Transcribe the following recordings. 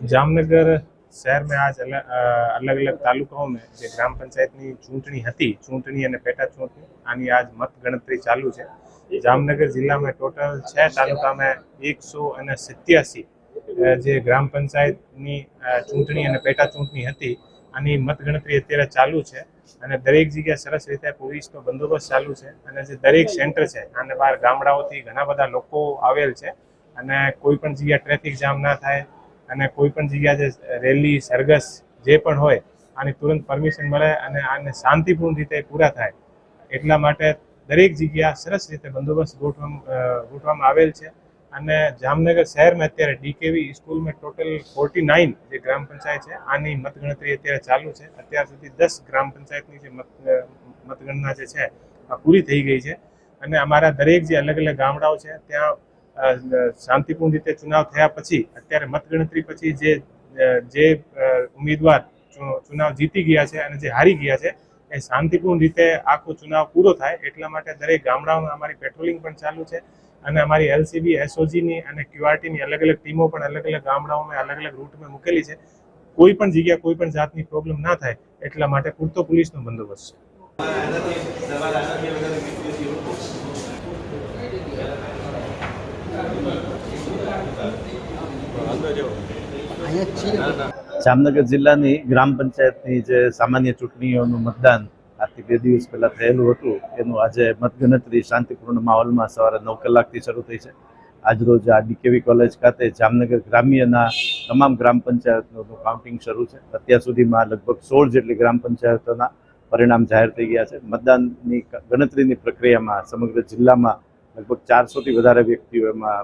जामनगर शहर में आज अलग अलग तालुकाओं में जो ग्राम पंचायतनी चूंटणी हती, चूंटणी अने पेटा चूंटणी आनी आज मत गणतरी चालू है। जामनगर जिला में टोटल 6 तालुका में 187 जे ग्राम पंचायतनी चूंटणी अने पेटा चूंटणी हती आनी मत गणतरी अत्यारे चालू है અને દરેક જગ્યાએ સરસ રીતે પોલીસનો બંદોબસ્ત ચાલુ છે અને જે દરેક સેન્ટર છે આને બહાર ગામડાઓથી ઘણા બધા લોકો આવેલ છે અને કોઈ પણ જગ્યાએ ટ્રાફિક જામ ના થાય અને કોઈ પણ જગ્યાએ જે રેલી સરઘસ જે પણ હોય આની તુરંત પરમિશન મળે અને આને શાંતિપૂર્ણ રીતે પૂરા થાય એટલા માટે દરેક જગ્યા સરસ રીતે બંદોબસ્ત ગોઠવવામાં આવેલ છે। અને જામનગર શહેરમાં અત્યારે ડીકેવી સ્કૂલમાં ટોટલ 49 જે ગ્રામ પંચાયત છે આની મતગણતરી અત્યારે ચાલુ છે। અત્યાર સુધી 10 ગ્રામ પંચાયતની જે મતગણના જે છે આ પૂરી થઈ ગઈ છે અને અમારા દરેક જે અલગ અલગ ગામડાઓ છે ત્યાં શાંતિપૂર્ણ રીતે ચુનાવ થયા પછી અત્યારે મતગણતરી પછી જે ઉમેદવાર ચુનાવ જીતી ગયા છે અને જે હારી ગયા છે એ શાંતિપૂર્ણ રીતે આખો ચુનાવ પૂરો થાય એટલા માટે દરેક ગામડાઓમાં અમારી પેટ્રોલિંગ પણ ચાલુ છે અને અમારી એલસીબી એસઓજીની અને ક્યુઆરટીની અલગ અલગ ટીમો પણ અલગ અલગ ગામડાઓમાં અલગ અલગ રૂટમાં મૂકેલી છે। કોઈ પણ જગ્યાએ કોઈ પણ જાતની પ્રોબ્લેમ ના થાય એટલા માટે પૂરતો પોલીસનો બંદોબસ્ત છે। જામનગર જિલ્લાની ગ્રામ પંચાયતની જે સામાન્ય ચૂંટણીઓનું મતદાન આજથી 2 દિવસ પહેલા થયેલું હતું એનું આજે મતગણતરી શાંતિપૂર્ણ માહોલમાં સવારે 9 કલાકથી શરૂ થઈ છે। આજરોજ આ ડીકેવી કોલેજ ખાતે જામનગર ગ્રામ્યના તમામ ગ્રામ પંચાયતોનું કાઉન્ટિંગ શરૂ છે। અત્યાર સુધીમાં લગભગ 16 જેટલી ગ્રામ પંચાયતોના પરિણામ જાહેર થઈ ગયા છે। મતદાનની ગણતરીની પ્રક્રિયામાં સમગ્ર જિલ્લામાં લગભગ 400થી વધારે વ્યક્તિઓ એમાં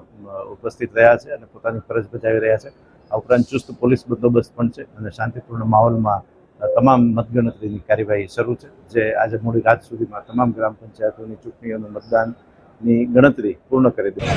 ઉપસ્થિત રહ્યા છે અને પોતાની ફરજ બજાવી રહ્યા છે। આ ઉપરાંત ચુસ્ત પોલીસ બંદોબસ્ત પણ છે અને શાંતિપૂર્ણ માહોલમાં તમામ મતગણતરીની કાર્યવાહી શરૂ છે, જે આજે મોડી રાત સુધીમાં તમામ ગ્રામ પંચાયતોની ચૂંટણીઓનું મતદાનની ગણતરી પૂર્ણ કરી દીધી।